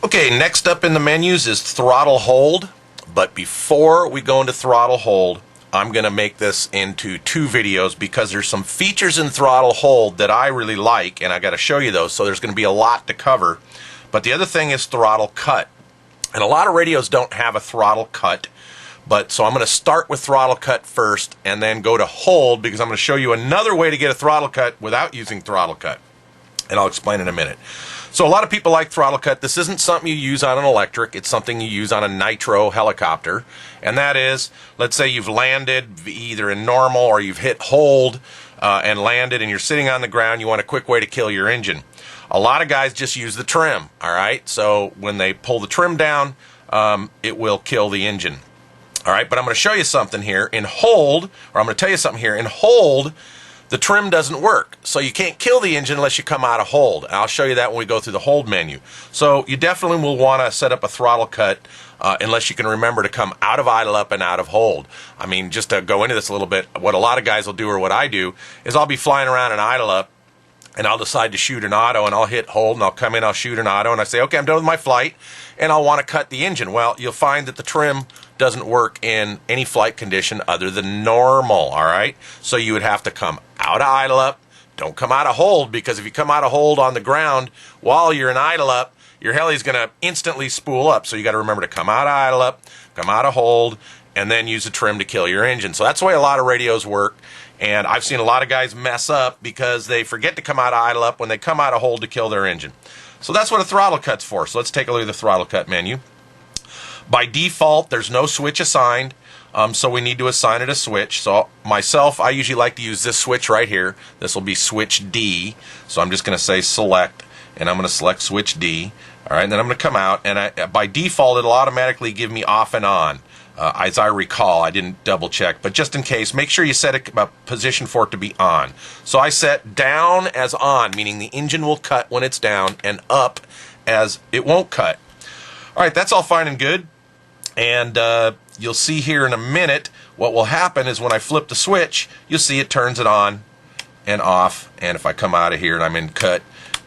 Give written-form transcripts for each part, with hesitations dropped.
Okay, next up in the menus is throttle hold. But before we go into throttle hold, I'm going to make this into two videos because there's some features in throttle hold that I really like, and I got to show you those, so there's going to be a lot to cover. But the other thing is throttle cut. And a lot of radios don't have a throttle cut, but so I'm going to start with throttle cut first and then go to hold because I'm going to show you another way to get a throttle cut without using throttle cut. And I'll explain in a minute. So a lot of people like throttle cut. This isn't something you use on an electric. It's something you use on a nitro helicopter. And that is, let's say you've landed either in normal or you've hit hold and landed and you're sitting on the ground. You want a quick way to kill your engine. A lot of guys just use the trim, all right? So when they pull the trim down, it will kill the engine. All right, but I'm going to show you something here. In hold, or I'm going to tell you something here. In hold, the trim doesn't work. So you can't kill the engine unless you come out of hold. And I'll show you that when we go through the hold menu. So you definitely will want to set up a throttle cut unless you can remember to come out of idle up and out of hold. I mean, just to go into this a little bit, what a lot of guys will do, or what I do, is I'll be flying around in idle up, and I'll decide to shoot an auto, and I'll hit hold, and I'll come in, I'll shoot an auto, and I say, okay, I'm done with my flight, and I'll want to cut the engine. Well, you'll find that the trim doesn't work in any flight condition other than normal, all right? So you would have to come out of idle up. Don't come out of hold, because if you come out of hold on the ground while you're in idle up, your heli's going to instantly spool up. So you got to remember to come out of idle up, come out of hold, and then use the trim to kill your engine. So that's the way a lot of radios work. And I've seen a lot of guys mess up because they forget to come out of idle up when they come out of hold to kill their engine. So that's what a throttle cut's for. So let's take a look at the throttle cut menu. By default, there's no switch assigned, so we need to assign it a switch. So myself, I usually like to use this switch right here. This will be switch D. So I'm just going to say select, and I'm going to select switch D. All right, and then I'm going to come out, and by default, it'll automatically give me off and on. As I recall, I didn't double check, but just in case, make sure you set a position for it to be on. So I set down as on, meaning the engine will cut when it's down, and up as it won't cut. All right, that's all fine and good. And you'll see here in a minute, what will happen is when I flip the switch, you'll see it turns it on and off. And if I come out of here and I'm in cut,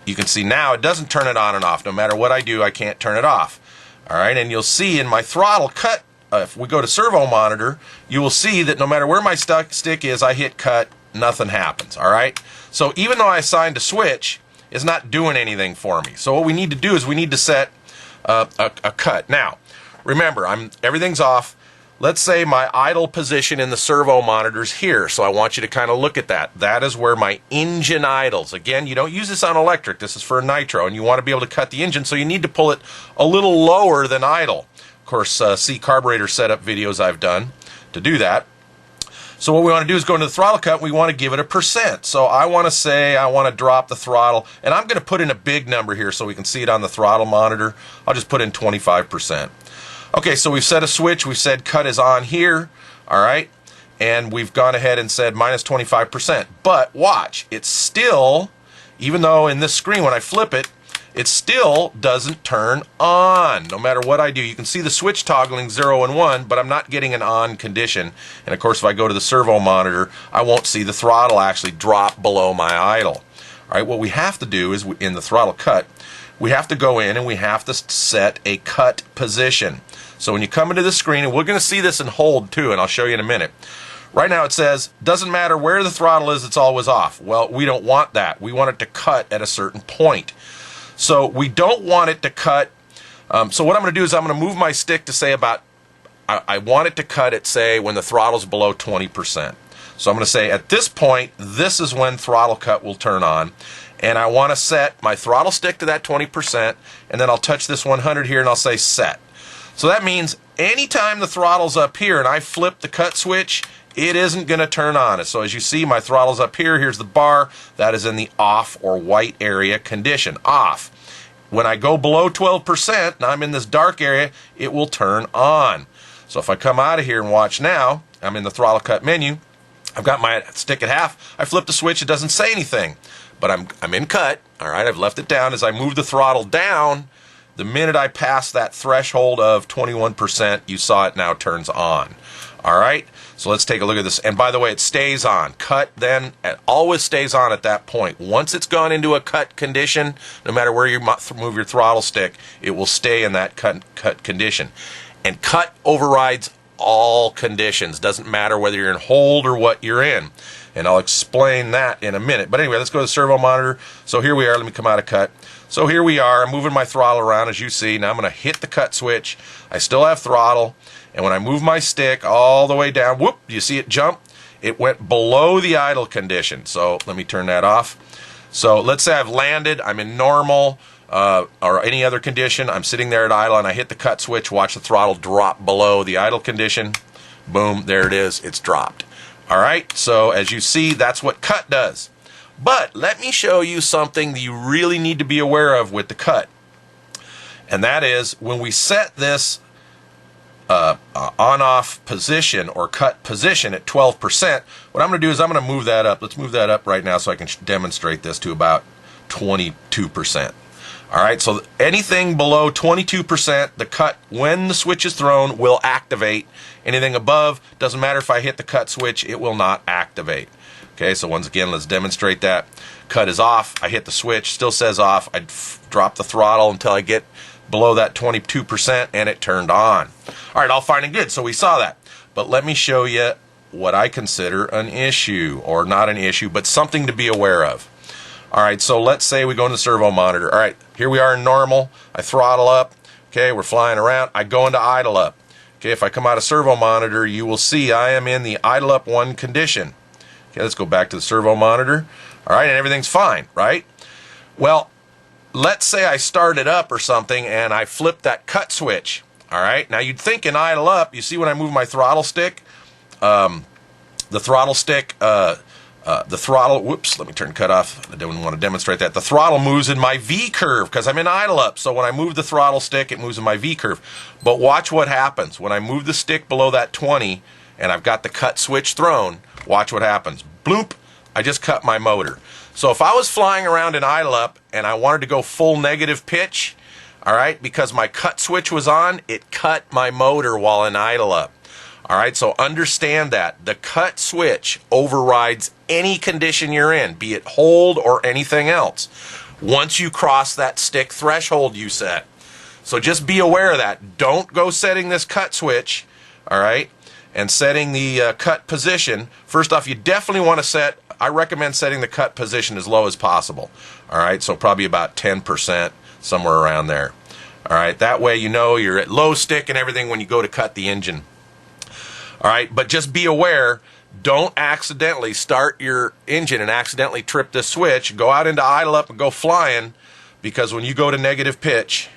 you can see now it doesn't turn it on and off. No matter what I do, I can't turn it off. All right, and you'll see in my throttle cut, if we go to servo monitor, you will see that no matter where my stick is, I hit cut, nothing happens, all right? So even though I assigned a switch, it's not doing anything for me. So what we need to do is we need to set a cut. Now, remember, everything's off. Let's say my idle position in the servo monitor's here, so I want you to kind of look at that. That is where my engine idles. Again, you don't use this on electric. This is for a nitro, and you want to be able to cut the engine, so you need to pull it a little lower than idle. Of course, see carburetor setup videos I've done to do that. So what we want to do is go into the throttle cut. We want to give it a percent. So I want to say I want to drop the throttle, and I'm going to put in a big number here so we can see it on the throttle monitor. I'll just put in 25%. Okay, so we've set a switch. We've said cut is on here, all right? And we've gone ahead and said minus 25%. But watch, it's still, even though in this screen when I flip it, it still doesn't turn on, no matter what I do. You can see the switch toggling 0 and 1, but I'm not getting an on condition. And of course, if I go to the servo monitor, I won't see the throttle actually drop below my idle. All right, what we have to do is, in the throttle cut, we have to go in and we have to set a cut position. So when you come into the screen, and we're going to see this in hold too, and I'll show you in a minute. Right now it says, doesn't matter where the throttle is, it's always off. Well, we don't want that. We want it to cut at a certain point. So we don't want it to cut. So what I'm going to do is I'm going to move my stick to say about, I want it to cut at, say, when the throttle's below 20%. So I'm going to say at this point, this is when throttle cut will turn on. And I want to set my throttle stick to that 20%, and then I'll touch this 100 here and I'll say set. So that means anytime the throttle's up here and I flip the cut switch, it isn't going to turn on. So as you see, my throttle's up here. Here's the bar. That is in the off or white area condition, off. When I go below 12% and I'm in this dark area, it will turn on. So if I come out of here and watch now, I'm in the throttle cut menu. I've got my stick at half. I flip the switch. It doesn't say anything. But I'm in cut. All right, I've left it down. As I move the throttle down, the minute I pass that threshold of 21%, you saw it now turns on. All right, so let's take a look at this. And by the way, it stays on. Cut then, it always stays on at that point. Once it's gone into a cut condition, no matter where you move your throttle stick, it will stay in that cut condition. And cut overrides all conditions. Doesn't matter whether you're in hold or what you're in. And I'll explain that in a minute. But anyway, let's go to the servo monitor. So here we are. Let me come out of cut. So here we are. I'm moving my throttle around, as you see. Now I'm going to hit the cut switch. I still have throttle. And when I move my stick all the way down, whoop, do you see it jump? It went below the idle condition. So let me turn that off. So let's say I've landed, I'm in normal or any other condition. I'm sitting there at idle and I hit the cut switch. Watch the throttle drop below the idle condition. Boom, there it is. It's dropped. All right, so as you see, that's what cut does. But let me show you something that you really need to be aware of with the cut. And that is when we set this on-off position or cut position at 12%, what I'm going to do is I'm going to move that up. Let's move that up right now so I can demonstrate this to about 22%. All right, so anything below 22%, the cut, when the switch is thrown, will activate. Anything above, doesn't matter if I hit the cut switch, it will not activate. Okay, so once again, let's demonstrate that. Cut is off. I hit the switch, still says off. I drop the throttle until I get below that 22% and it turned on. All right, all fine and good. So we saw that. But let me show you what I consider an issue, or not an issue, but something to be aware of. All right, so let's say we go into the servo monitor. All right, here we are in normal. I throttle up. Okay, we're flying around. I go into idle up. Okay, if I come out of servo monitor, you will see I am in the idle up 1 condition. Okay, let's go back to the servo monitor. All right, and everything's fine, right? Well, let's say I started up or something and I flip that cut switch. All right, now you'd think in idle up, you see when I move my throttle stick, the throttle, whoops, let me turn cut off. I don't want to demonstrate that. The throttle moves in my V curve because I'm in idle up. So when I move the throttle stick, it moves in my V curve. But watch what happens. When I move the stick below that 20 and I've got the cut switch thrown, watch what happens. Bloop, I just cut my motor. So if I was flying around in idle up and I wanted to go full negative pitch, all right, because my cut switch was on, it cut my motor while in idle up. All right, so understand that. The cut switch overrides any condition you're in, be it hold or anything else, once you cross that stick threshold you set. So just be aware of that. Don't go setting this cut switch, all right, and setting the cut position. First off, you definitely want to set, I recommend setting the cut position as low as possible. All right, so probably about 10%, somewhere around there. All right, that way you know you're at low stick and everything when you go to cut the engine. All right, but just be aware, don't accidentally start your engine and accidentally trip this switch. Go out into idle up and go flying, because when you go to negative pitch,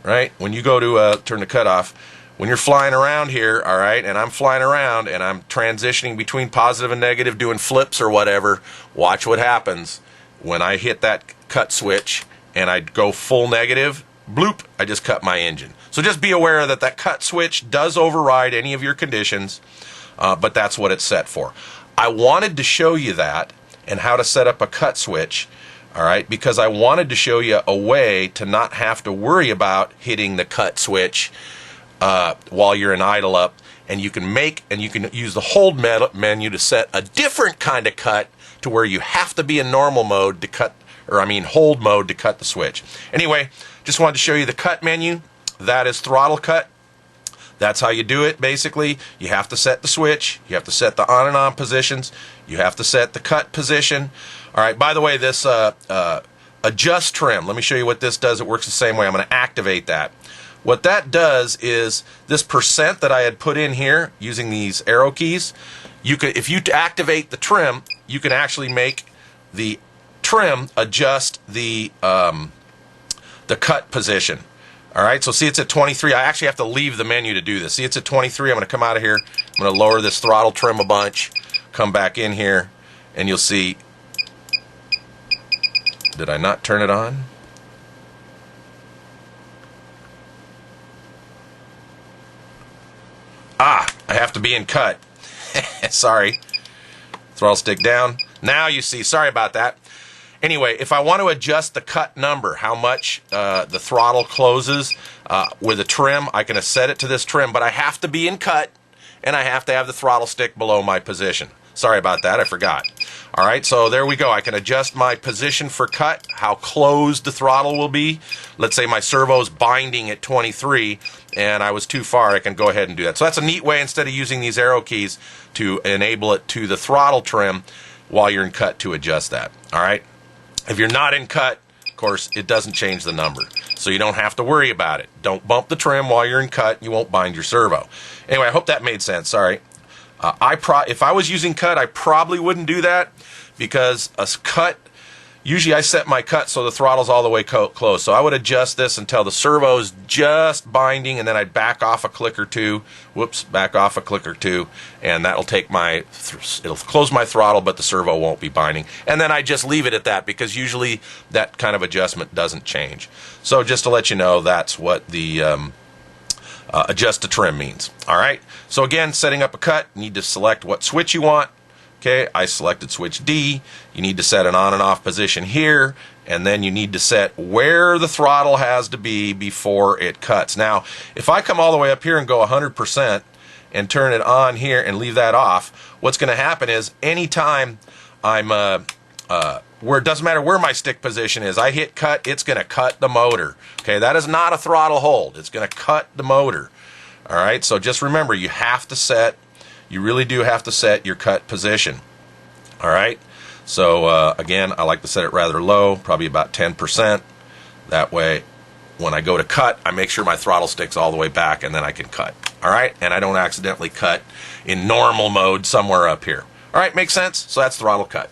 right, when you go to turn the cut off, when you're flying around here, all right, and I'm flying around and I'm transitioning between positive and negative, doing flips or whatever, watch what happens. When I hit that cut switch and I go full negative, bloop, I just cut my engine. So just be aware that that cut switch does override any of your conditions, but that's what it's set for. I wanted to show you that and how to set up a cut switch, all right, because I wanted to show you a way to not have to worry about hitting the cut switch while you're in idle up, and you can use the hold menu to set a different kind of cut to where you have to be in normal mode to cut, or I mean hold mode to cut the switch. Anyway, just wanted to show you the cut menu. That is throttle cut. That's how you do it, basically. You have to set the switch. You have to set the on and on positions. You have to set the cut position. All right, by the way, this adjust trim, let me show you what this does. It works the same way. I'm going to activate that. What that does is this percent that I had put in here using these arrow keys, you can, if you activate the trim, you can actually make the trim adjust the cut position. All right, so see it's at 23. I actually have to leave the menu to do this. See it's at 23. I'm going to come out of here. I'm going to lower this throttle trim a bunch, come back in here, and you'll see. Did I not turn it on? Ah, I have to be in cut. Sorry. Throttle stick down. Now you see, sorry about that. Anyway, if I want to adjust the cut number, how much the throttle closes with a trim, I can set it to this trim, but I have to be in cut, and I have to have the throttle stick below my position. Sorry about that, I forgot. All right, so there we go. I can adjust my position for cut, how closed the throttle will be. Let's say my servo's binding at 23 and I was too far, I can go ahead and do that. So that's a neat way, instead of using these arrow keys, to enable it to the throttle trim while you're in cut to adjust that. All right, if you're not in cut, of course, it doesn't change the number, so you don't have to worry about it. Don't bump the trim while you're in cut. You won't bind your servo. Anyway, I hope that made sense. Sorry. If I was using cut, I probably wouldn't do that, because a cut, usually I set my cut so the throttle's all the way closed. So I would adjust this until the servo's just binding, and then I'd back off a click or two. Whoops, back off a click or two, and that'll take it'll close my throttle, but the servo won't be binding. And then I just leave it at that, because usually that kind of adjustment doesn't change. So just to let you know, that's what the adjust to trim means. All right, so again, setting up a cut, you need to select what switch you want. Okay, I selected switch D. You need to set an on and off position here, and then you need to set where the throttle has to be before it cuts. Now, if I come all the way up here and go 100% and turn it on here and leave that off, what's going to happen is anytime I'm where it doesn't matter where my stick position is, I hit cut, it's going to cut the motor. Okay, that is not a throttle hold. It's going to cut the motor. All right, so just remember, you really do have to set your cut position. All right, so again, I like to set it rather low, probably about 10%. That way, when I go to cut, I make sure my throttle stick's all the way back, and then I can cut. All right, and I don't accidentally cut in normal mode somewhere up here. All right, makes sense? So that's throttle cut.